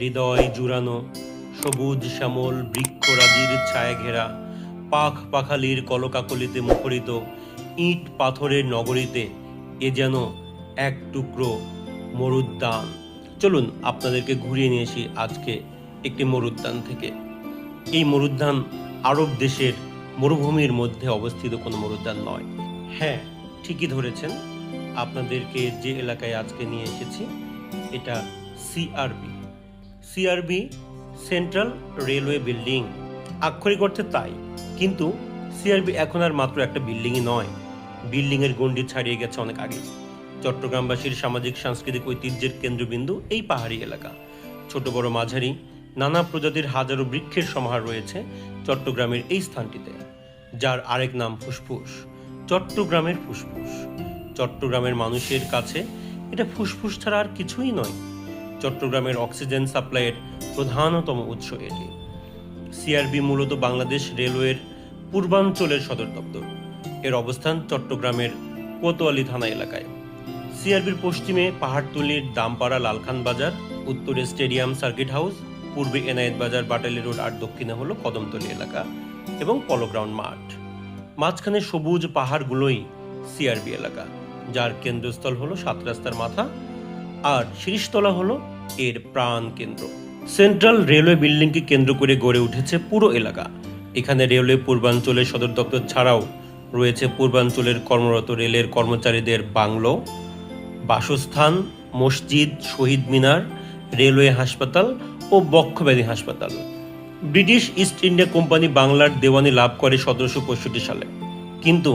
হৃদয় জুড়ানো সবুজ শ্যামল বৃক্ষরাজির ছায়া ঘেরা পাখ পাখালির কলকাকলিতে মুখরিত ইট পাথরের নগরীতে এ যেন এক টুকরো মরুদ্যান। চলুন আপনাদেরকে ঘুরিয়ে নিয়ে আসি আজকে একটি মরুদ্যান থেকে। এই মরুদ্যান আরব দেশের মরুভূমির মধ্যে অবস্থিত কোনো মরুদ্যান নয়। হ্যাঁ, ঠিকই ধরেছেন, আপনাদেরকে যে এলাকায় আজকে নিয়ে এসেছি এটা সিআরবি সেন্ট্রাল রেলওয়ে বিল্ডিং। আক্ষরিক অর্থে তাই, কিন্তু সিআরবি এখন আর মাত্র একটা বিল্ডিংই নয়, বিল্ডিংয়ের গণ্ডি ছাড়িয়ে গেছে অনেক আগে। চট্টগ্রামবাসীর সামাজিক সাংস্কৃতিক ঐতিহ্যের কেন্দ্রবিন্দু এই পাহাড়ি এলাকা। ছোট বড় মাঝারি নানা প্রজাতির হাজারো বৃক্ষের সমাহার রয়েছে চট্টগ্রামের এই স্থানটিতে, যার আরেক নাম ফুসফুস। চট্টগ্রামের ফুসফুস। চট্টগ্রামের মানুষের কাছে এটা ফুসফুস ছাড়া আর কিছুই নয়। চট্টগ্রামের অক্সিজেন সাপ্লাইয়ের প্রধানতম উৎস এটি। সিআরবি মূলত বাংলাদেশ রেলওয়ের পূর্বাঞ্চলের সদর দপ্তর। এর অবস্থান চট্টগ্রামের কোতোয়ালি থানা এলাকায়। সিআরবির পশ্চিমে পাহাড়তলির দামপাড়া লালখান বাজার, উত্তরে স্টেডিয়াম সার্কিট হাউস, পূর্বে এনায়েত বাজার বাটালি রোড, আর দক্ষিণে হলো কদমতলী এলাকা এবং পলো গ্রাউন্ড মাঠ। মাঝখানে সবুজ পাহাড়গুলোই সিআরবি এলাকা, যার কেন্দ্রস্থল হলো সাত রাস্তার মাথা, আর শীর্ষতলা হলো এর প্রাণ কেন্দ্র। সেন্ট্রাল রেলওয়ে বিল্ডিংকে কেন্দ্র করে গড়ে উঠেছে পুরো এলাকা। এখানে রেলওয়ে পূর্বাঞ্চলের সদর দপ্তর ছাড়াও রয়েছে পূর্বাঞ্চলের কর্মরত রেলের কর্মচারীদের বাংলো, বাসস্থান, মসজিদ, শহীদ মিনার, রেলওয়ে হাসপাতাল ও বক্ষব্যাধি হাসপাতাল। ব্রিটিশ ইস্ট ইন্ডিয়া কোম্পানি বাংলার দেওয়ানি লাভ করে 1765 সালে, কিন্তু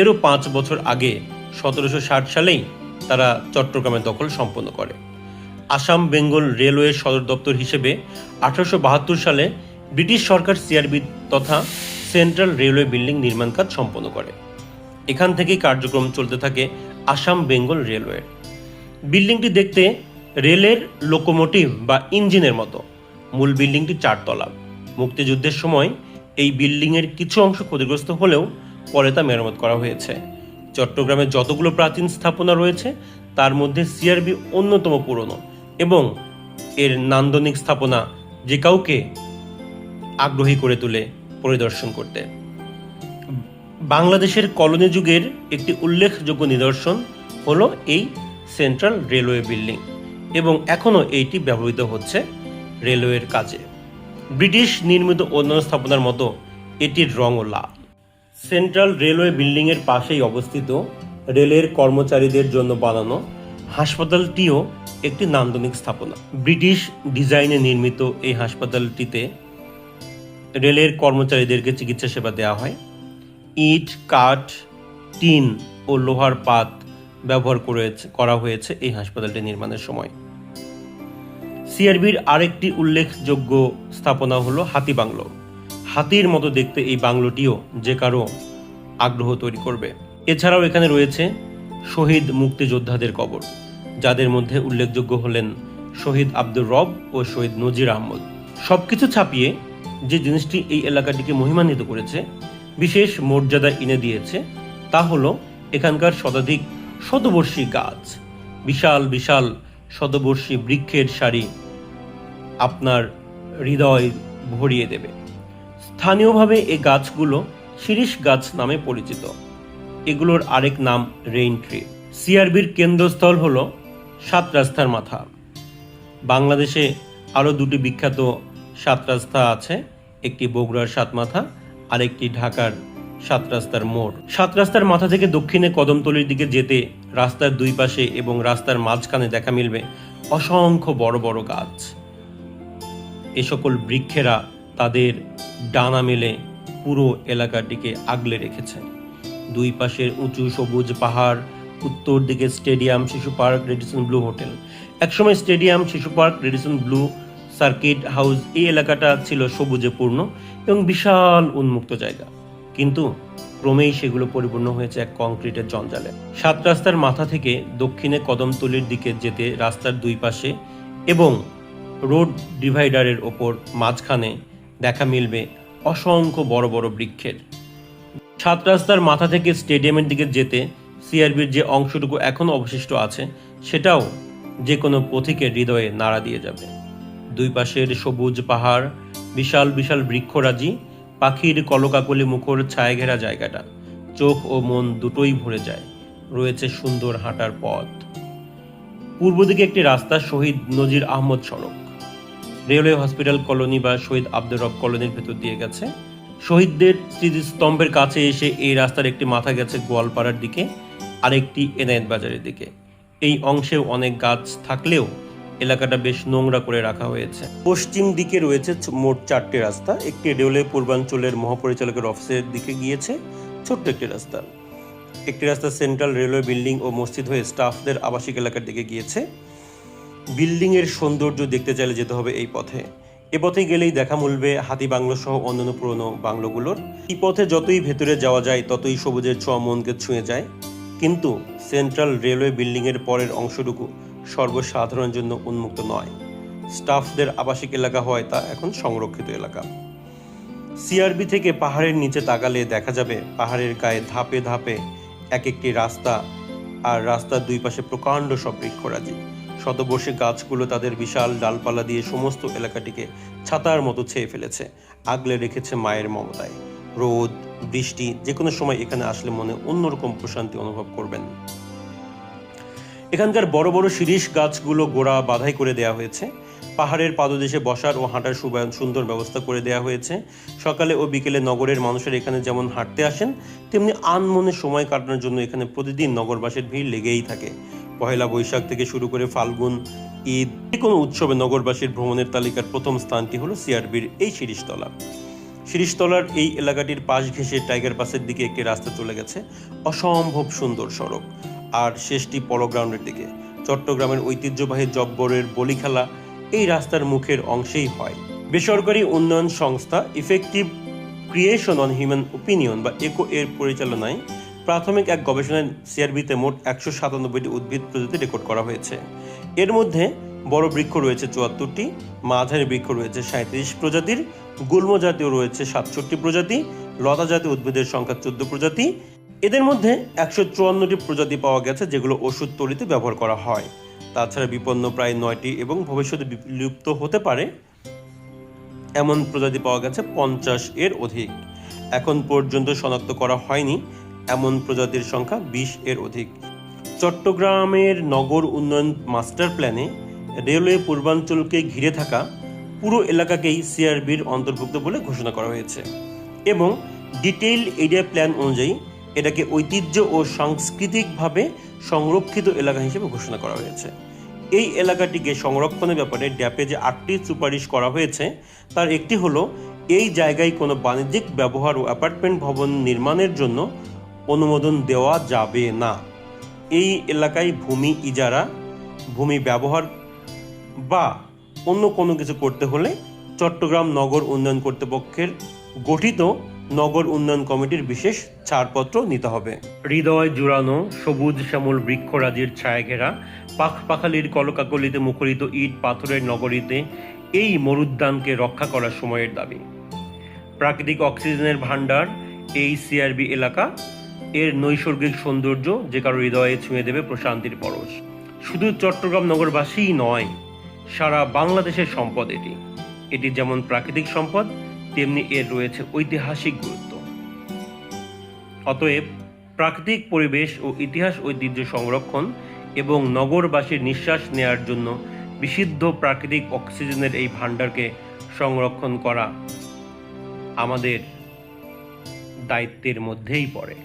এরও 5 বছর আগে 1760 সালেই তারা চট্টগ্রামের দখল সম্পন্ন করে। আসাম বেঙ্গল রেলওয়ে সদর দপ্তর হিসেবে 1872 সালে ব্রিটিশ সরকার সিআরবি তথা সেন্ট্রাল রেলওয়ে বিল্ডিং নির্মাণ কাজ সম্পন্ন করে। এখান থেকেই কার্যক্রম চলতে থাকে আসাম বেঙ্গল রেলওয়ে। বিল্ডিংটি দেখতে রেলের লোকোমোটিভ বা ইঞ্জিনের মতো। মূল বিল্ডিংটি 4 তলা। মুক্তিযুদ্ধের সময় এই বিল্ডিংয়ের কিছু অংশ ক্ষতিগ্রস্ত হলেও পরে তা মেরামত করা হয়েছে। চট্টগ্রামে যতগুলো প্রাচীন স্থাপনা রয়েছে তার মধ্যে সিআরবি অন্যতম পুরনো এবং এর নান্দনিক স্থাপনা যে কাউকে আগ্রহী করে তোলে পরিদর্শন করতে। বাংলাদেশের কলোনি যুগের একটি উল্লেখযোগ্য নিদর্শন হলো এই সেন্ট্রাল রেলওয়ে বিল্ডিং, এবং এখনও এইটি ব্যবহৃত হচ্ছে রেলওয়ের কাজে। ব্রিটিশ নির্মিত অন্যান্য স্থাপনার মতো এটির রঙও লাল। সেন্ট্রাল রেলওয়ে বিল্ডিংয়ের পাশেই অবস্থিত রেলের কর্মচারীদের জন্য বানানো হাসপাতালটিও একটি নান্দনিক স্থাপনা। ব্রিটিশ ডিজাইনে নির্মিত এই হাসপাতালটিতে রেলের কর্মচারীদেরকে চিকিৎসা সেবা দেওয়া হয়। ইট, কাঠ, টিন ও লোহার পাত ব্যবহার করা হয়েছে এই হাসপাতালটি নির্মাণের সময়। সিআরবির আরেকটি উল্লেখযোগ্য স্থাপনা হলো হাতি বাংলো। হাতির মতো দেখতে এই বাংলোটিও যে কারো আগ্রহ তৈরি করবে। এছাড়াও এখানে রয়েছে শহীদ মুক্তিযোদ্ধাদের কবর, যাদের মধ্যে উল্লেখযোগ্য হলেন শহীদ আব্দুর রব ও শহীদ নজির আহমদ। সবকিছু ছাপিয়ে যে জিনিসটি এই এলাকাটিকে মহিমান্বিত করেছে, বিশেষ মর্যাদা এনে দিয়েছে, তা হলো এখানকার শতাধিক শতবর্ষী গাছ। বিশাল বিশাল শতবর্ষী বৃক্ষের সারি আপনার হৃদয় ভরিয়ে দেবে। স্থানীয়ভাবে এই গাছগুলো শিরীষ গাছ নামে পরিচিত। এগুলোর আরেক নাম রেইন ট্রি। সিআরবির কেন্দ্রস্থল হলো সাত রাস্তার মাথা। বাংলাদেশে আরও 2টি বিখ্যাত সাত রাস্তা আছে, একটি বগুড়ার সাত মাথা আর একটি ঢাকার সাত রাস্তার মোড়। সাত রাস্তার মাথা থেকে দক্ষিণে কদমতলির দিকে যেতে রাস্তার দুই পাশে এবং রাস্তার মাঝখানে দেখা মিলবে অসংখ্য বড় বড় গাছ। এ সকল বৃক্ষেরা তাদের ডানা মেলে পুরো এলাকাটিকে আগলে রেখেছে। দুই পাশের উঁচু সবুজ পাহাড়, উত্তর দিকে স্টেডিয়াম, শিশু পার্ক, রেডিসন ব্লু হোটেল। একসময় স্টেডিয়াম, শিশু park, Radisson blue, circuit house এই এলাকাটা ছিল সবুজে পূর্ণ এবং বিশাল উন্মুক্ত জায়গা, কিন্তু ক্রমেই সেগুলো পরিপূর্ণ হয়েছে এক কংক্রিটের জঞ্জালে। সাত রাস্তার মাথা থেকে দক্ষিণে কদমতলির দিকে যেতে রাস্তার দুই পাশে এবং রোড ডিভাইডারের ওপর মাঝখানে দেখা মিলবে অসংখ্য বড় বড় বৃক্ষের। সাত রাস্তার মাথা থেকে স্টেডিয়ামের দিকে যেতে সিআরবির যে অংশটুকু এখনো অবশিষ্ট আছে, সেটাও যে কোনো পথিকের হৃদয়ে নাড়া দিয়ে যাবে। দুই পাশের সবুজ পাহাড়, বিশাল বিশাল বৃক্ষরাজি, পাখির কলকাকলি মুখর ছায়া ঘেরা জায়গাটা চোখ ও মন দুটোই ভরে যায়। রয়েছে সুন্দর হাঁটার পথ। পূর্ব দিকে একটি রাস্তা, শহীদ নজির আহমদ সড়ক, রেলওয়ে হসপিটাল কলোনি বা শহীদ আব্দুর রব কলোনির ভেতর দিয়ে গেছে। শহীদদের স্মৃতিস্তম্ভের কাছে এসে এই রাস্তার একটি মাথা গেছে গোয়ালপাড়ার দিকে, আরেকটি এনায়েত বাজারের দিকে। এই অংশেও অনেক গাছ থাকলেও এলাকাটা বেশ নোংরা করে রাখা হয়েছে। পশ্চিম দিকে রয়েছে মোট 4টি রাস্তা। একটি রেলওয়ে পূর্বাঞ্চলের মহাপরিচালকের অফিসের দিকে গিয়েছে, ছোট্ট একটি রাস্তা। একটি রাস্তা সেন্ট্রাল রেলওয়ে বিল্ডিং ও মসজিদ হয়ে স্টাফদের আবাসিক এলাকার দিকে গিয়েছে। বিল্ডিং এর সৌন্দর্য দেখতে চাইলে যেতে হবে এই পথে। এ পথে গেলেই দেখা মিলবে হাতি বাংলো সহ অন্যান্য পুরনো বাংলোগুলোর। এই পথে যতই ভেতরে যাওয়া যায় ততই সবুজের ছোঁয়া মনকে ছুঁয়ে যায়। কিন্তু সেন্ট্রাল রেলওয়ে বিল্ডিং এর পরের অংশটুকু সর্বসাধারণের জন্য উন্মুক্ত নয়। স্টাফদের আবাসিক এলাকা হয় তা এখন সংরক্ষিত এলাকা। সিআরবি থেকে পাহাড়ের নিচে তাকালে দেখা যাবে পাহাড়ের গায়ে ধাপে ধাপে এক একটি রাস্তা, আর রাস্তার দুই পাশে প্রকাণ্ড সব বৃক্ষরাজি। শতবর্ষী গাছগুলো তাদের বিশাল ডালপালা দিয়ে সমস্ত এলাকাটিকে ছাতার মতো ছেয়ে ফেলেছে, আগলে রেখেছে মায়ের মমতায়। রোদ বৃষ্টি যে কোনো সময় এখানে আসলে মনে অন্যরকম প্রশান্তি অনুভব করবেন। এখানকার বড় বড় শিরীষ গাছগুলো গোড়া বাঁধাই করে দেওয়া হয়েছে। পাহাড়ের পাদদেশে বসার ও হাঁটার সুন্দর ব্যবস্থা করে দেওয়া হয়েছে। সকালে ও বিকেলে নগরের মানুষের এখানে যেমন হাঁটতে আসেন, তেমনি আনমনে সময় কাটানোর জন্য এখানে প্রতিদিন নগরবাসীর ভিড় লেগেই থাকে। পহেলা বৈশাখ থেকে শুরু করে ফাল্গুন, ঈদ, যে কোনো উৎসবে নগরবাসীর ভ্রমণের তালিকার প্রথম স্থানটি হলো সিআরবির এই শিরীষতলা। শিরীষতলার এই এলাকাটির পাশ ঘেঁষে টাইগার পাসের দিকে একটি রাস্তা চলে গেছে, অসম্ভব সুন্দর সড়ক। আর শেষটি পলো গ্রাউন্ডের দিকে। চট্টগ্রামের ঐতিহ্যবাহী জব্বরের বলি খেলা এই রাস্তার মুখের অংশেই হয়। বেসরকারি উন্নয়ন সংস্থা effective creation on human opinion বা একো এর পরিচালনায় প্রাথমিক এক গবেষণায় সিআরবিতে মোট 197টি উদ্ভিদ প্রজাতি রেকর্ড করা হয়েছে। এর মধ্যে বড় বৃক্ষ রয়েছে 74টি, মাঝারি বৃক্ষ রয়েছে 37 প্রজাতির, গুল্ম জাতীয় রয়েছে 67 প্রজাতি, লতা জাতীয় উদ্ভিদের সংখ্যা 14 প্রজাতি। এদের মধ্যে 154টি প্রজাতি পাওয়া গেছে যেগুলো ওষুধ তৈরিতে ব্যবহার করা হয়। তাছাড়া বিপন্ন প্রায় 9টি এবং ভবিষ্যতে বিলুপ্ত হতে পারে এমন প্রজাতি পাওয়া গেছে 50 এর অধিক। এখন পর্যন্ত শনাক্ত করা হয়নি এমন প্রজাতির সংখ্যা 20 এর অধিক। চট্টগ্রামের নগর উন্নয়ন মাস্টার প্ল্যানে রেলওয়ে পূর্বাঞ্চলকে ঘিরে থাকা পুরো এলাকাকেই সিআরবির অন্তর্ভুক্ত বলে ঘোষণা করা হয়েছে এবং ডিটেইল এরিয়া প্ল্যান অনুযায়ী এটাকে ঐতিহ্য ও সাংস্কৃতিকভাবে সংরক্ষিত এলাকা হিসেবে ঘোষণা করা হয়েছে। এই এলাকাটিকে সংরক্ষণের ব্যাপারে ড্যাপে যে 8টি সুপারিশ করা হয়েছে তার একটি হলো এই জায়গায় কোনো বাণিজ্যিক ব্যবহার ও অ্যাপার্টমেন্ট ভবন নির্মাণের জন্য অনুমোদন দেওয়া যাবে না। এই এলাকায় ভূমি ইজারা, ভূমি ব্যবহার বা অন্য কোনো কিছু করতে হলে চট্টগ্রাম নগর উন্নয়ন কর্তৃপক্ষের গঠিত নগর উন্নয়ন কমিটির বিশেষ ছাড়পত্র নিতে হবে। হৃদয় জুড়ানো সবুজ শ্যামল বৃক্ষরাজির ছায়া ঘেরা পাখপাখালির কলকাকলিতে মুখরিত ইট পাথরের নগরীতে এই মরুদ্যানকে রক্ষা করার সময়ের দাবি। প্রাকৃতিক অক্সিজেনের ভাণ্ডার এই সিআরবি এলাকা, এর নৈসর্গিক সৌন্দর্য যে কারো হৃদয়ে ছুঁয়ে দেবে প্রশান্তির পরশ। শুধু চট্টগ্রাম নগরবাসীই নয়, সারা বাংলাদেশের সম্পদ এটি। এটি যেমন প্রাকৃতিক সম্পদ, তেমনি এর রয়েছে ঐতিহাসিক গুরুত্ব। অতএব প্রাকৃতিক পরিবেশ ও ইতিহাস ঐতিহ্য সংরক্ষণ এবং নগরবাসীর নিঃশ্বাস নেয়ার জন্য বিশুদ্ধ প্রাকৃতিক অক্সিজেনের এই ভাণ্ডারকে সংরক্ষণ করা আমাদের দায়িত্বের মধ্যেই পড়ে।